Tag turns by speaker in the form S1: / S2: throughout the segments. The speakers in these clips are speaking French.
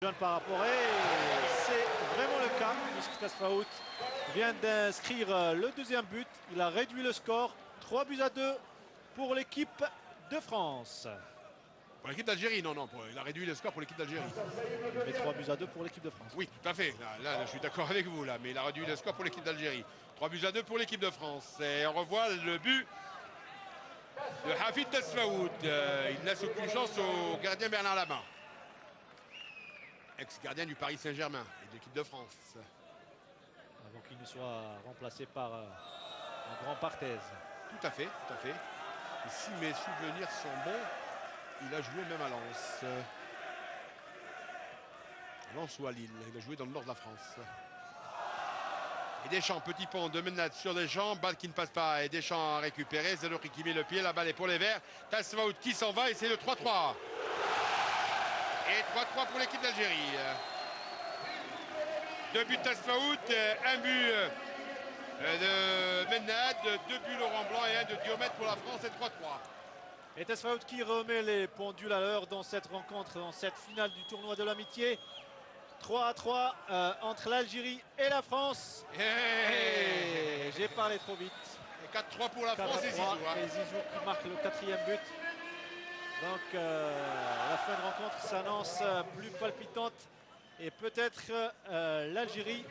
S1: Par rapport et c'est vraiment le cas puisque Tasfaout vient d'inscrire le deuxième but. Il a réduit le score 3-2 pour l'équipe de France.
S2: Pour l'équipe d'Algérie, non, il a réduit le score pour l'équipe d'Algérie.
S1: Mais 3-2 pour l'équipe de France.
S2: Oui, tout à fait. Là, je suis d'accord avec vous, là, mais il a réduit le score pour l'équipe d'Algérie. 3-2 pour l'équipe de France. Et on revoit le but de Hafid Tasfaout. Il laisse aucune chance au gardien Bernard Lama, ex-gardien du Paris Saint-Germain et de l'équipe de France.
S1: Avant qu'il ne soit remplacé par un grand Partez.
S2: Tout à fait, tout à fait. Et si mes souvenirs sont bons, il a joué même à Lens. Lens ou à Lille. Il a joué dans le nord de la France. Et Deschamps, petit pont de Menad sur Deschamps, balle qui ne passe pas. Et Deschamps a récupéré. Zelouri qui met le pied, la balle est pour les Verts. Tasfaout qui s'en va et c'est le 3-3. Et 3-3 pour l'équipe d'Algérie. 2 buts Tasfaout, un but de Menad, 2 buts Laurent Blanc et un de Diomède pour la France, et 3-3.
S1: Et Tasfaout qui remet les pendules à l'heure dans cette rencontre, dans cette finale du tournoi de l'amitié. 3-3 entre l'Algérie et la France. Et j'ai parlé trop vite.
S2: Et 4-3 pour la France et Zizou.
S1: Et Zizou qui marque le 4e but. Donc la fin de rencontre s'annonce plus palpitante. Et peut-être l'Algérie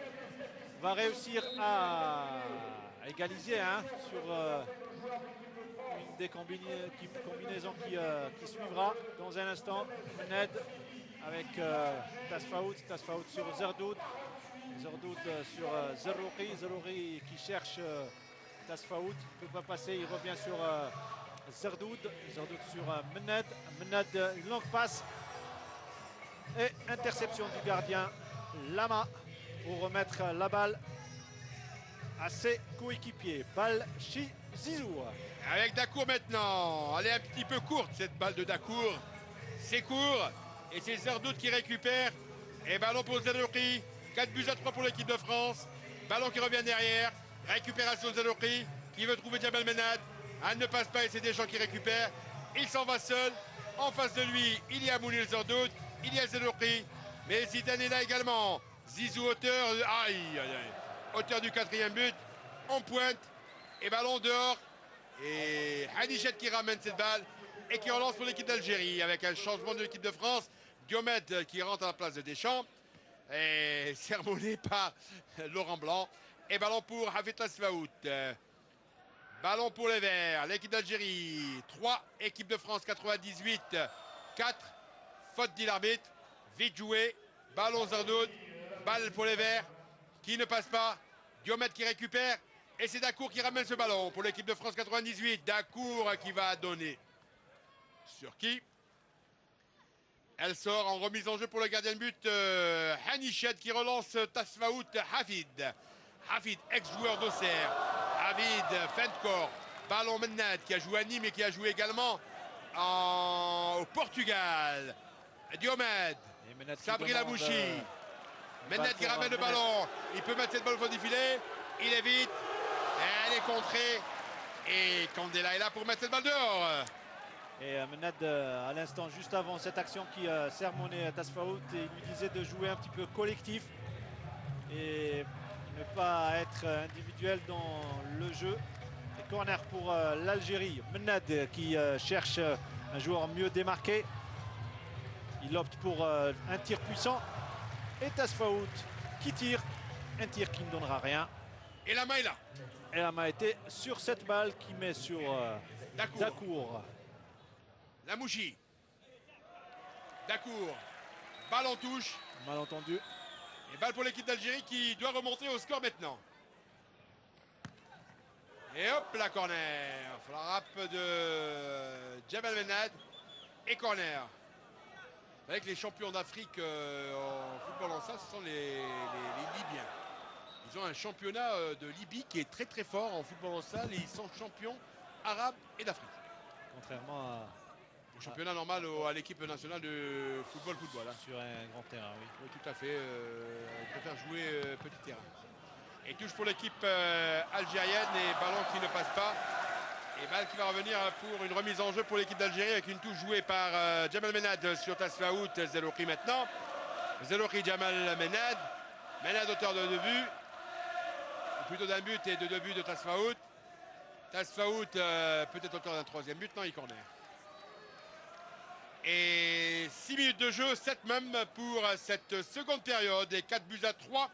S1: va réussir à égaliser sur une des combinaisons qui suivra dans un instant. Mened avec Tasfaout sur Zerdoud. Zerdoud sur Zerouri. Zerouri qui cherche Tasfaout. Il ne peut pas passer, il revient sur Zerdoud. Zerdoud sur Mened. Mened, une longue passe. Et interception du gardien Lama pour remettre la balle à ses coéquipiers. Balle chez Zizou.
S2: Avec Dacour maintenant. Elle est un petit peu courte cette balle de Dacour. C'est court. Et c'est Zerdoud qui récupère. Et ballon pour Zerouri. 4-3 pour l'équipe de France. Ballon qui revient derrière. Récupération de Zerouri qui veut trouver Djabel Menad. Elle ne passe pas et c'est Deschamps qui récupère. Il s'en va seul. En face de lui, il y a Mounir Zerdoud. Il y a Zerouri. Mais Zidane est là également. Zizou auteur. Auteur du 4e but. On pointe. Et ballon dehors. Et Hanichet qui ramène cette balle. Et qui relance pour l'équipe d'Algérie. Avec un changement de l'équipe de France. Diomède qui rentre à la place de Deschamps. Et sermonné par Laurent Blanc. Et ballon pour Hafid Tasfaout. Ballon pour les Verts. L'équipe d'Algérie. 3. Équipe de France 98. 4. Faute dit l'arbitre. Vite joué. Ballon Zerdoud. Balle pour les Verts. Qui ne passe pas. Diomède qui récupère. Et c'est Dacour qui ramène ce ballon pour l'équipe de France 98. Dacour qui va donner. Sur qui? Elle sort en remise en jeu pour le gardien de but. Hanichet qui relance Tasfaout. Hafid. Hafid, ex-joueur d'Auxerre. Hafid, fin de corps. Ballon Menad qui a joué à Nîmes et qui a joué également au Portugal. Diomède. Sabri Lamouchi. Menad qui ramène le ballon. Il peut mettre cette balle au fond du filet. Il évite. Elle est contrée. Et Candela est là pour mettre cette balle dehors.
S1: Et Menad, à l'instant, juste avant cette action qui sermonnait Tasfaout, et il lui disait de jouer un petit peu collectif et ne pas être individuel dans le jeu. Et corner pour l'Algérie. Menad qui cherche un joueur mieux démarqué. Il opte pour un tir puissant. Et Tasfaout qui tire. Un tir qui ne donnera rien.
S2: Et la main est là.
S1: Et la main était sur cette balle qui met sur Dacour.
S2: Lamouchi. Dacour. Balle en touche.
S1: Malentendu.
S2: Et balle pour l'équipe d'Algérie qui doit remonter au score maintenant. Et hop, la corner. La frappe de Djabel Menad. Et corner. Vous savez que les champions d'Afrique en football en ça, ce sont les Libyens. Ils ont un championnat de Libye qui est très très fort en football en salle et ils sont champions arabes et d'Afrique.
S1: Contrairement
S2: au championnat normal à l'équipe nationale de football.
S1: Sur un grand terrain, oui.
S2: Oui, tout à fait. Ils préfèrent jouer petit terrain. Et touche pour l'équipe algérienne et ballon qui ne passe pas. Et balle qui va revenir pour une remise en jeu pour l'équipe d'Algérie avec une touche jouée par Djabel Menad sur Tasfaout. Zelouri maintenant. Zerouki Jamal Menad. Menad auteur de 2 buts. Ou plutôt d'un but et de 2 buts de Tasfaout. Tasfaout peut-être auteur d'un 3e but. Non, il corner. Et 6 minutes de jeu, 7 même pour cette seconde période. Et 4-3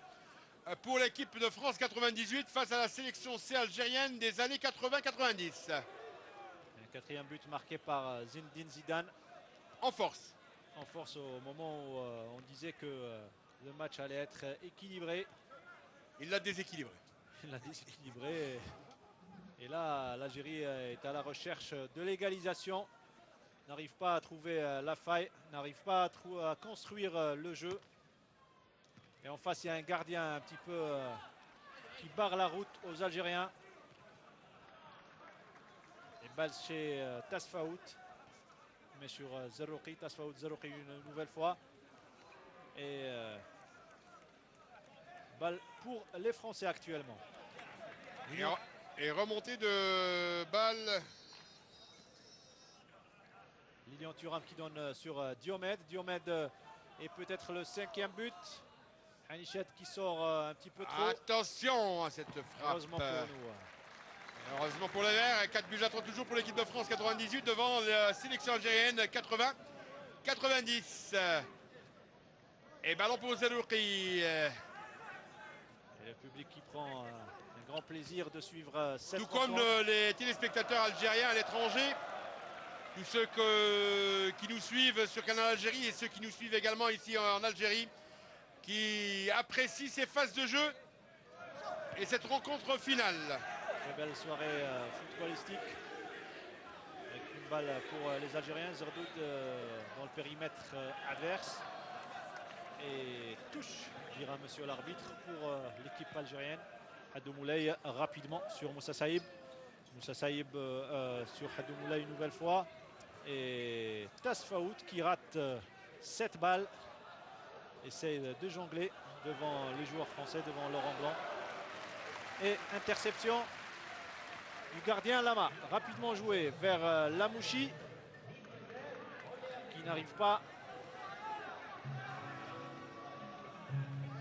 S2: pour l'équipe de France 98 face à la sélection C algérienne des années 80-90.
S1: Un 4e but marqué par Zinedine Zidane.
S2: En force.
S1: En force au moment où on disait que le match allait être équilibré.
S2: Il l'a déséquilibré.
S1: Il l'a déséquilibré. Et là, l'Algérie est à la recherche de l'égalisation. N'arrive pas à trouver la faille, n'arrive pas à construire le jeu. Et en face, il y a un gardien un petit peu qui barre la route aux Algériens. Et balle chez Tasfaout. Mais sur Zerouki, Tasfaout, Zerouki une nouvelle fois. Et balle pour les Français actuellement.
S2: Et remontée de balle.
S1: Lilian Thuram qui donne sur Diomède. Diomède est peut-être le 5e but. Hanichet qui sort un petit peu trop.
S2: Attention à cette frappe.
S1: Heureusement pour nous.
S2: Heureusement pour les Verts. 4-3 toujours pour l'équipe de France 98 devant la sélection algérienne 80-90. Et ballon pour Zerouki.
S1: Et le public qui prend un grand plaisir de suivre cette
S2: Tout
S1: rencontre.
S2: comme les téléspectateurs algériens à l'étranger. Tous ceux qui nous suivent sur Canal Algérie et ceux qui nous suivent également ici en Algérie, qui apprécient ces phases de jeu et cette rencontre finale.
S1: Très belle soirée footballistique. Avec une balle pour les Algériens. Zerdoud dans le périmètre adverse. Et touche, dira monsieur l'arbitre, pour l'équipe algérienne. Hadou Moulay rapidement sur Moussa Saïb. Moussa Saïb sur Hadou Moulay une nouvelle fois. Et Tasfaout qui rate 7 balles. Essaye de jongler devant les joueurs français, devant Laurent Blanc. Et interception du gardien Lama. Rapidement joué vers Lamouchi. Qui n'arrive pas.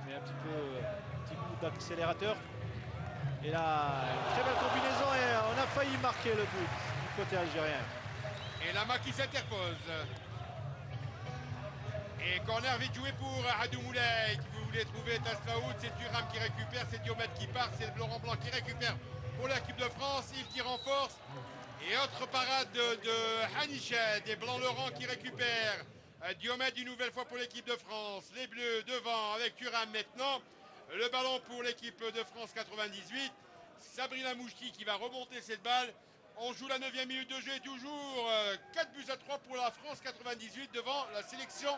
S1: Mais un petit coup d'accélérateur. Et là, une très belle combinaison et on a failli marquer le but du côté algérien.
S2: Et Lama qui s'interpose. Et corner vite joué pour Hadou Moulay qui voulait trouver Tasfaout. C'est Thuram qui récupère, c'est Diomède qui part, c'est Laurent Blanc qui récupère pour l'équipe de France. Il qui renforce. Et autre parade de Hanichet et Blanc-Laurent qui récupère. Diomède une nouvelle fois pour l'équipe de France. Les Bleus devant avec Thuram maintenant. Le ballon pour l'équipe de France 98. Sabri Lamouchi qui va remonter cette balle. On joue la 9e minute de jeu et toujours 4-3 pour la France 98 devant la sélection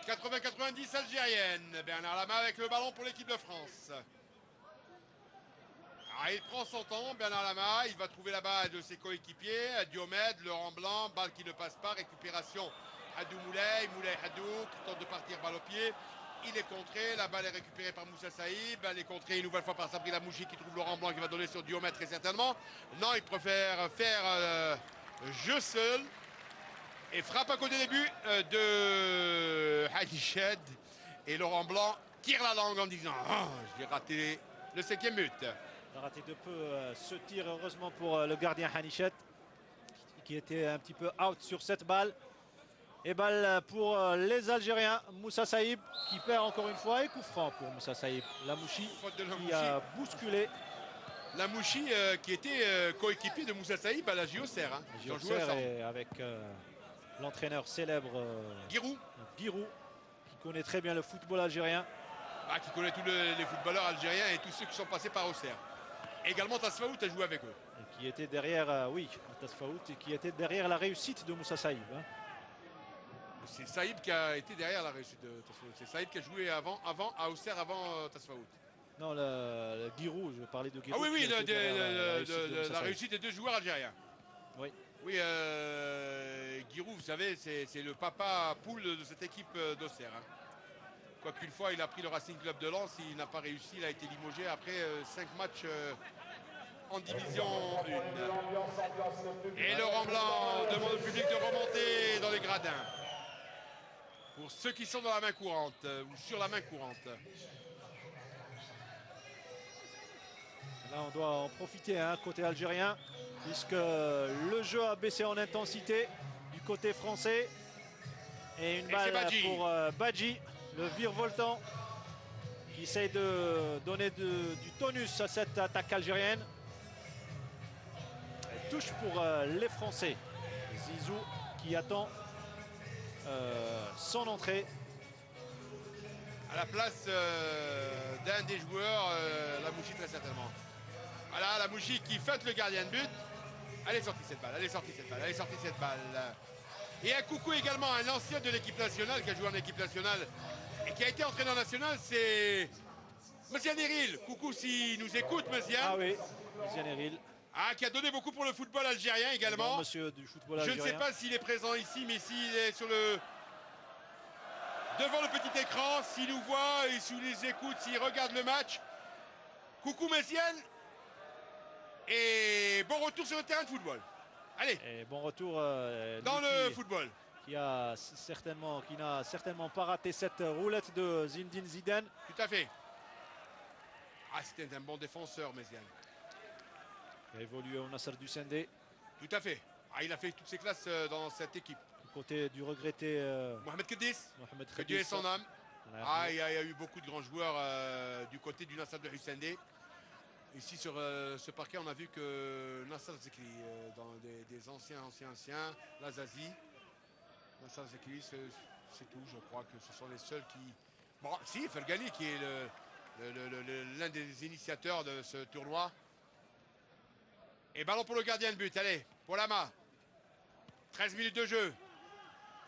S2: 80-90 algérienne. Bernard Lama avec le ballon pour l'équipe de France. Alors, il prend son temps, Bernard Lama. Il va trouver la balle de ses coéquipiers. Diomède, Laurent Blanc, balle qui ne passe pas. Récupération Hadou Moulay. Moulay Hadou qui tente de partir balle au pied. Il est contré, la balle est récupérée par Moussa Saïb. Elle est contrée une nouvelle fois par Sabri Lamouchi qui trouve Laurent Blanc qui va donner sur Diomède très certainement. Non, il préfère faire jeu seul. Et frappe à côté des buts de Hanichet. Et Laurent Blanc tire la langue en disant oh, j'ai raté le 5e but.
S1: Il a raté de peu ce tir, heureusement pour le gardien Hanichet qui était un petit peu out sur cette balle. Et balle pour les Algériens. Moussa Saïb qui perd encore une fois et coup franc pour Moussa Saïb. Lamouchi qui a bousculé.
S2: Lamouchi qui était coéquipier de Moussa Saïb à la JOCR. Hein.
S1: Et avec l'entraîneur célèbre
S2: Giroud,
S1: qui connaît très bien le football algérien.
S2: Ah, qui connaît tous les footballeurs algériens et tous ceux qui sont passés par Auxerre. Également Tasfaout a joué avec eux.
S1: Et qui était derrière, Tasfaout, et qui était derrière la réussite de Moussa Saïb. Hein.
S2: C'est Saïb qui a été derrière la réussite de Tasfaout. C'est Saïb qui a joué avant à Auxerre avant Tasfaout.
S1: Non, le Giroud, je parlais de Giroud.
S2: Ah oui, la réussite des deux joueurs algériens.
S1: Oui.
S2: Oui, Giroud, vous savez, c'est le papa poule de cette équipe d'Auxerre. Hein. Quoiqu'une fois, il a pris le Racing Club de Lens, il n'a pas réussi, il a été limogé après 5 matchs en division 1. Et Laurent Blanc demande au public de remonter dans les gradins. pour ceux qui sont dans la main courante ou sur la main courante.
S1: Là, on doit en profiter, hein, côté algérien, puisque le jeu a baissé en intensité du côté français. Et une balle pour Badji, le virevoltant, qui essaye de donner du tonus à cette attaque algérienne. Elle touche pour les Français. Zizou qui attend son entrée.
S2: À la place d'un des joueurs, Lamouchi très certainement. Voilà, Lamouchi qui fête le gardien de but. Elle est sortie cette balle, elle est sortie cette balle, elle est sortie cette balle. Et un coucou également à un ancien de l'équipe nationale qui a joué en équipe nationale et qui a été entraîneur national, c'est Monsieur Neril. Coucou s'il nous écoute, Monsieur.
S1: Ah oui, Monsieur Neril.
S2: Ah, qui a donné beaucoup pour le football algérien également.
S1: Bon, monsieur du football algérien.
S2: Je ne sais pas s'il est présent ici, mais s'il est sur devant le petit écran, s'il nous voit et s'il nous écoute, s'il regarde le match. Coucou Messienne. Et bon retour sur le terrain de football. Allez.
S1: Et bon retour
S2: dans le football.
S1: Qui n'a certainement pas raté cette roulette de Zinedine Zidane.
S2: Tout à fait. Ah, c'était un bon défenseur, Messienne.
S1: Il a évolué au Nasser du Sendé.
S2: Tout à fait. Ah, il a fait toutes ses classes dans cette équipe.
S1: Du côté du regretté
S2: Mohamed Kedis. Que Dieu ait son âme. Ah, il y a eu beaucoup de grands joueurs du côté du Nasser du Sendé. Ici sur ce parquet, on a vu que Nasser Zekri, dans des anciens, l'Azazi. Nasser Zekri, c'est tout. Je crois que ce sont les seuls qui... Bon, si, Fergani qui est l'un des initiateurs de ce tournoi. Et ballon pour le gardien de but. Allez, pour Lama. 13 minutes de jeu.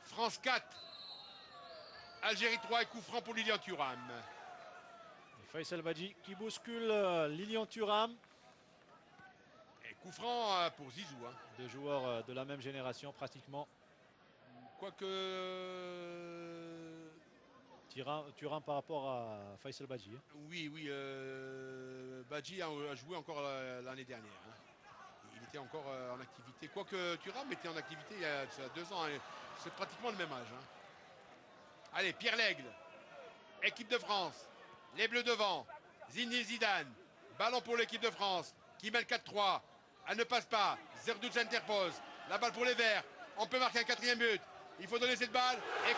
S2: France 4. Algérie 3 et coup franc pour Lilian Thuram.
S1: Faisal Badji qui bouscule Lilian Thuram.
S2: Et coup franc pour Zizou. Hein.
S1: Deux joueurs de la même génération pratiquement.
S2: Quoique...
S1: Thuram par rapport à Faisal Badji. Hein.
S2: Oui. Badji a joué encore l'année dernière. Hein. Il était encore en activité. Quoique Thuram était en activité il y a 2 ans. Hein. C'est pratiquement le même âge. Hein. Allez, Pierre Lègle. Équipe de France. Les Bleus devant. Zinedine Zidane. Ballon pour l'équipe de France. Qui mène 4-3. Elle ne passe pas. Zerdout s'interpose. La balle pour les Verts. On peut marquer un 4e but. Il faut donner cette balle. Et 4-4.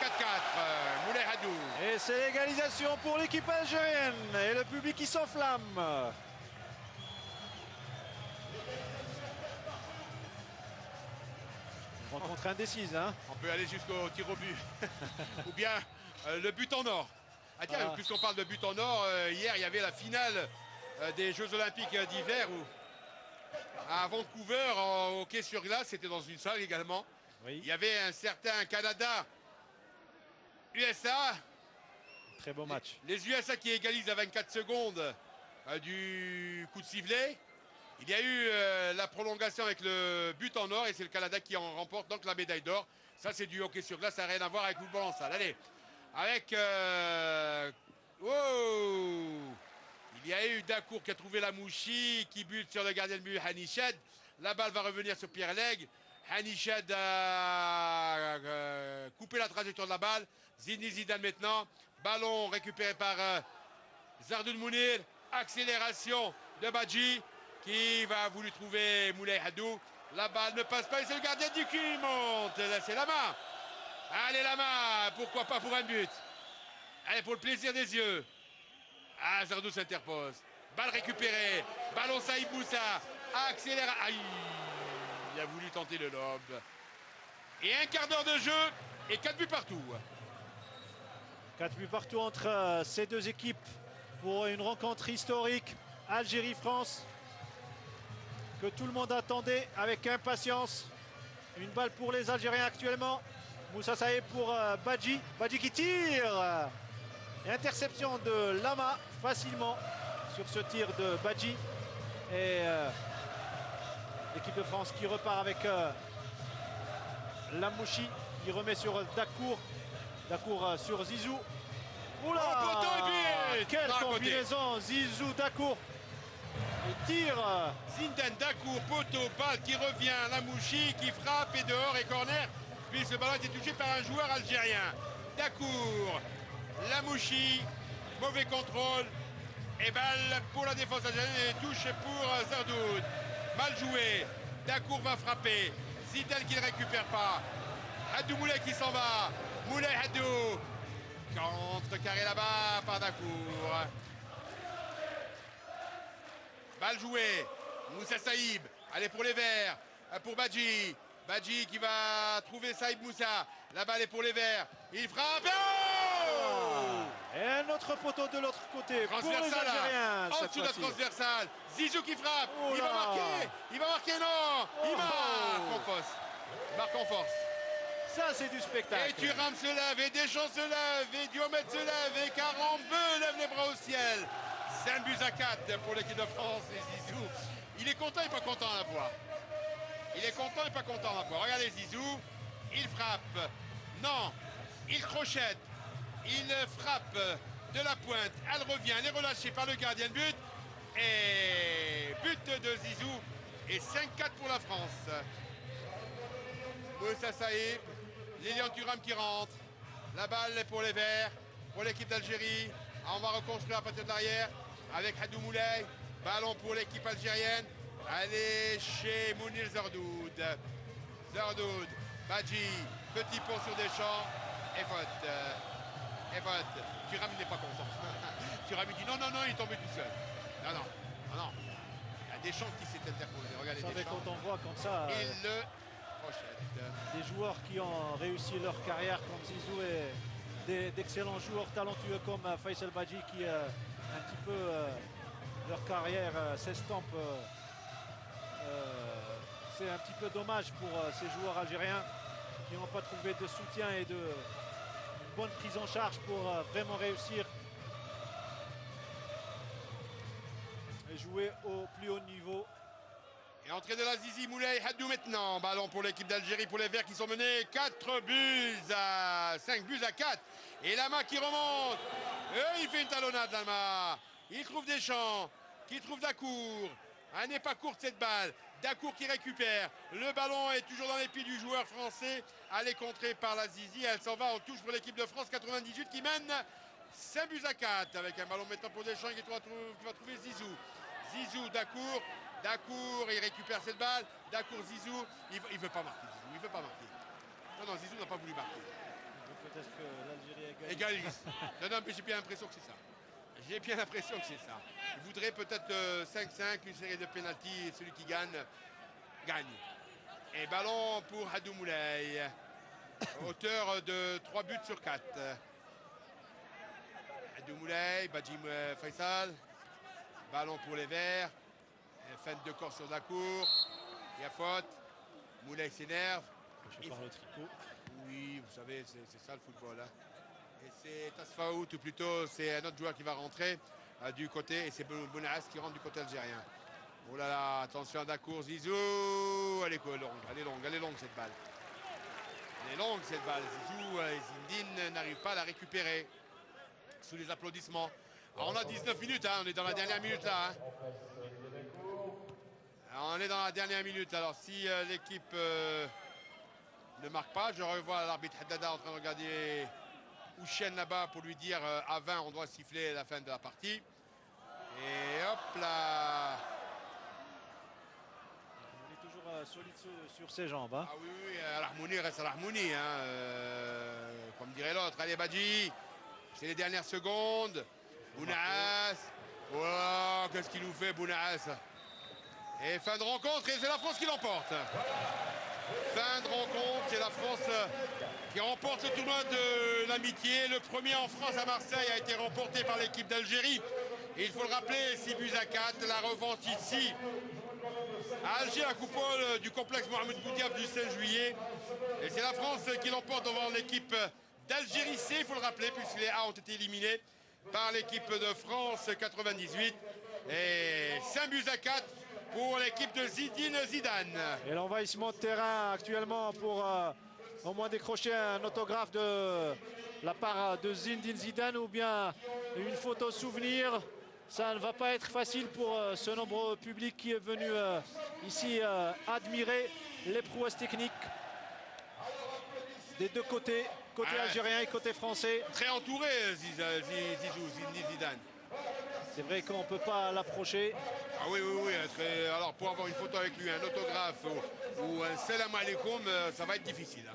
S2: Moulay Hadou.
S1: Et c'est l'égalisation pour l'équipe algérienne. Et le public qui s'enflamme. Rencontre indécise. Hein.
S2: On peut aller jusqu'au tir au but. Ou bien le but en or. Ah tiens, puisqu'on parle de but en or, hier il y avait la finale des Jeux Olympiques d'hiver à Vancouver en hockey sur glace, c'était dans une salle également. Oui. Il y avait un certain Canada-USA.
S1: Très beau match.
S2: Les USA qui égalisent à 24 secondes du coup de sifflet. Il y a eu la prolongation avec le but en or et c'est le Canada qui en remporte donc la médaille d'or. Ça c'est du hockey sur glace, ça n'a rien à voir avec le football en salle. Allez. Avec il y a eu Dacour qui a trouvé Lamouchi qui bute sur le gardien de but Hanichad. La balle va revenir sur Pierre Lègle. Hanichad a coupé la trajectoire de la balle. Zinedine Zidane maintenant. Ballon récupéré par Zardoun Mounir. Accélération de Badji qui va vouloir trouver Moulay Hadou. La balle ne passe pas et c'est le gardien du qui monte. C'est Lama. Allez Lama, pourquoi pas pour un but. Allez, pour le plaisir des yeux. Ah, Zardou s'interpose. Balle récupérée. Ballon Saïd Moussa. Accélère. Aïe. Il a voulu tenter le lob. Et un quart d'heure de jeu et 4 buts partout.
S1: 4 buts partout entre ces deux équipes pour une rencontre historique. Algérie-France que tout le monde attendait avec impatience. Une balle pour les Algériens actuellement. Moussa Saïd pour Badji. Badji qui tire. Et interception de Lama facilement sur ce tir de Badji. Et l'équipe de France qui repart avec Lamouchi. Il remet sur Dacour. Dacour sur Zizou. Oula, quelle combinaison. Zizou, Dacour. Et tire.
S2: Zidane, Dacour, poteau, balle qui revient. Lamouchi qui frappe et dehors et corner. Puis ce ballon a été touché par un joueur algérien. Dacour, Lamouchi, mauvais contrôle. Et balle pour la défense algérienne et touche pour Zerdoud. Mal joué. Dacour va frapper. Zidane qui ne récupère pas. Hadou Moulay qui s'en va. Moulay Hadou. Contre-carré là-bas par Dacour. Balle jouée. Moussa Saïb. Allez pour les Verts. Pour Badji. Badji qui va trouver Saïb Moussa. La balle est pour les Verts. Il frappe. Oh,
S1: et un autre poteau de l'autre côté pour les Algériens.
S2: En dessous de la transversale. Zizou qui frappe.
S1: Oh,
S2: il va marquer. Il va marquer, non. Il marque en force. Il marque en force.
S1: Ça, c'est du spectacle.
S2: Et Thuram se lève, et Deschamps se lève, et Diomède se lève, et Karambeu lève les bras au ciel. 5 buts à 4 pour l'équipe de France. Et Zizou, il est content et pas content à la voir. Il est content et pas content à la voir. Regardez Zizou. Il frappe. Non. Il crochette. Il frappe de la pointe. Elle revient. Elle est relâchée par le gardien de but. Et but de Zizou. Et 5-4 pour la France. Moussa Saïb. Lilian Thuram qui rentre. La balle est pour les Verts. Pour l'équipe d'Algérie. On va reconstruire à partir de l'arrière. Avec Hadou Moulay. Ballon pour l'équipe algérienne. Allez chez Mounir Zerdoud. Zerdoud. Badji. Petit pont sur Deschamps. Et faute. Et faute. Thuram n'est pas content. Thuram dit non, non, non, il est tombé tout seul. Non, non, non, non. Il y a Deschamps qui s'est interposé. Regardez Deschamps.
S1: Quand on voit comme ça
S2: il le crochette.
S1: Des joueurs qui ont réussi leur carrière comme Zizou et d'excellents joueurs talentueux comme Faisal Badji qui un petit peu leur carrière s'estompe. C'est un petit peu dommage pour ces joueurs algériens qui n'ont pas trouvé de soutien et de bonne prise en charge pour vraiment réussir et jouer au plus haut niveau.
S2: Et entrée de la Zizi Moulay Hadou maintenant. Ballon pour l'équipe d'Algérie, pour les Verts qui sont menés 5 buts à 4. Et Lama qui remonte. Et il fait une talonnade, Lama. Il trouve Deschamps, qui trouve Dacour. Elle n'est pas courte cette balle. Dacour qui récupère. Le ballon est toujours dans les pieds du joueur français. Elle est contrée par la Zizi. Elle s'en va en touche pour l'équipe de France 98 qui mène 5 buts à 4. Avec un ballon maintenant pour Deschamps qui va trouver Zizou. Zizou, Dacour. Dacour, il récupère cette balle. Dacour, Zizou. Il ne veut pas marquer, Zizou. Il veut pas marquer. Non, non, Zizou n'a pas voulu marquer.
S1: Peut-être que l'Algérie
S2: égalise. Non, non, mais j'ai bien l'impression que c'est ça. J'ai bien l'impression que c'est ça. Il voudrait peut-être 5-5, une série de pénaltys, et celui qui gagne. Et ballon pour Hadou Moulay. Auteur de 3 buts sur 4. Hadou Moulay, Badji Faisal. Ballon pour les Verts. Feinte de corps sur Dacour. Il y a faute. Moulay s'énerve.
S1: Je parle au tricot.
S2: Oui, vous savez, c'est ça le football. Hein. Et c'est Tasfaout, ou plutôt c'est un autre joueur qui va rentrer du côté, et c'est Bounaas qui rentre du côté algérien. Oh là là, attention à Dacour, Zizou. Elle est longue, elle est longue cette balle. Elle est longue cette balle. Zizou et Zindine n'arrivent pas à la récupérer. Sous les applaudissements. Alors, on a 19 minutes, hein, on est dans la dernière minute là. Hein. Alors, on est dans la dernière minute. Alors si l'équipe ne marque pas, je revois l'arbitre Haddada en train de regarder Houchen là-bas pour lui dire à 20 on doit siffler la fin de la partie. Et hop là.
S1: On est toujours solide sur ses jambes. Hein.
S2: Ah oui, oui, Rahmouni reste Rahmouni. Hein, comme dirait l'autre. Allez Badji, c'est les dernières secondes. Bounaas. Oh, qu'est-ce qu'il nous fait Bounaas. Et fin de rencontre, et c'est la France qui l'emporte. Fin de rencontre, c'est la France qui remporte le tournoi de l'amitié. Le premier en France à Marseille a été remporté par l'équipe d'Algérie. Et il faut le rappeler, 6 buts à 4. La revanche ici à Alger, à coupole du complexe Mohamed Boudiaf du 16 juillet. Et c'est la France qui l'emporte devant l'équipe d'Algérie C, il faut le rappeler, puisque les A ont été éliminés par l'équipe de France 98. Et 5 buts à 4 pour l'équipe de Zinedine Zidane.
S1: Et l'envahissement de terrain actuellement pour au moins décrocher un autographe de la part de Zinedine Zidane ou bien une photo souvenir. Ça ne va pas être facile pour ce nombreux public qui est venu ici admirer les prouesses techniques des deux côtés, côté algérien et côté français.
S2: Très entouré, Zidane.
S1: C'est vrai qu'on ne peut pas l'approcher.
S2: Ah oui, alors pour avoir une photo avec lui, un autographe ou un salam alaikum, ça va être difficile.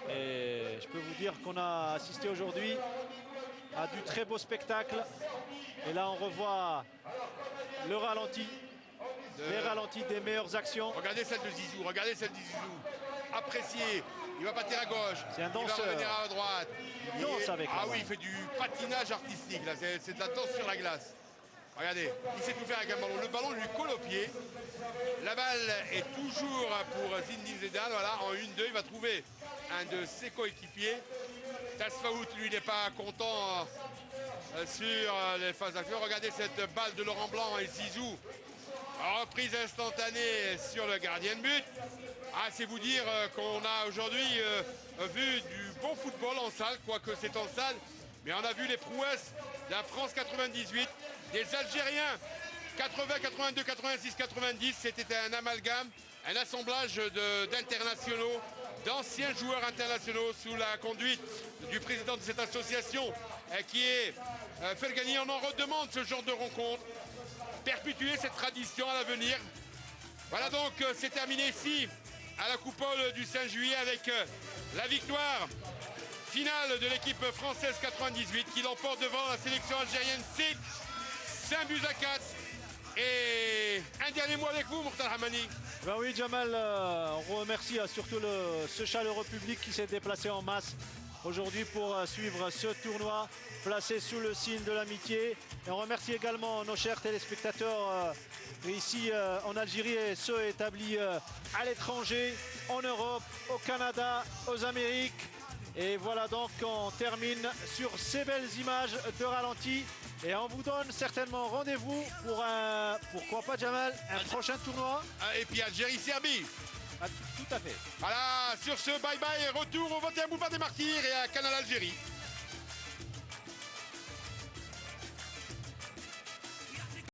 S1: Et je peux vous dire qu'on a assisté aujourd'hui à du très beau spectacle. Et là, on revoit le ralenti, les ralentis des meilleures actions.
S2: Regardez celle de Zizou, appréciez. Il va partir à gauche.
S1: C'est un danseur.
S2: Il va revenir à droite.
S1: Il danse avec.
S2: Ah oui, il fait du patinage artistique. Là, c'est de la danse sur la glace. Regardez, il sait tout faire avec un ballon. Le ballon lui colle au pied. La balle est toujours pour Zinedine Zidane. Voilà, en 1-2, il va trouver un de ses coéquipiers. Tasfaout, lui, n'est pas content sur les phases d'action. Regardez cette balle de Laurent Blanc et Zizou. Reprise instantanée sur le gardien de but. Ah, c'est vous dire qu'on a aujourd'hui vu du bon football en salle, quoique c'est en salle. Mais on a vu les prouesses de la France 98, des Algériens 80, 82, 86, 90. C'était un amalgame, un assemblage d'internationaux, d'anciens joueurs internationaux sous la conduite du président de cette association qui est Fergani. On en redemande ce genre de rencontre, perpétuer cette tradition à l'avenir. Voilà donc, c'est terminé ici à la coupole du 5 juillet avec la victoire finale de l'équipe française 98 qui l'emporte devant la sélection algérienne C, 5 buts à 4. Et un dernier mot avec vous, Mourtal Hamani.
S1: Ben oui, Jamal, on remercie surtout ce chaleureux public qui s'est déplacé en masse aujourd'hui pour suivre ce tournoi placé sous le signe de l'amitié. Et on remercie également nos chers téléspectateurs ici en Algérie et ceux établis à l'étranger, en Europe, au Canada, aux Amériques. Et voilà donc on termine sur ces belles images de ralenti. Et on vous donne certainement rendez-vous pour un, pourquoi pas Jamal, un prochain tournoi.
S2: Et puis Algérie-Serbie.
S1: Ah, tout à fait.
S2: Voilà, sur ce, bye bye, retour au 21 boulevard des Martyrs et à Canal Algérie.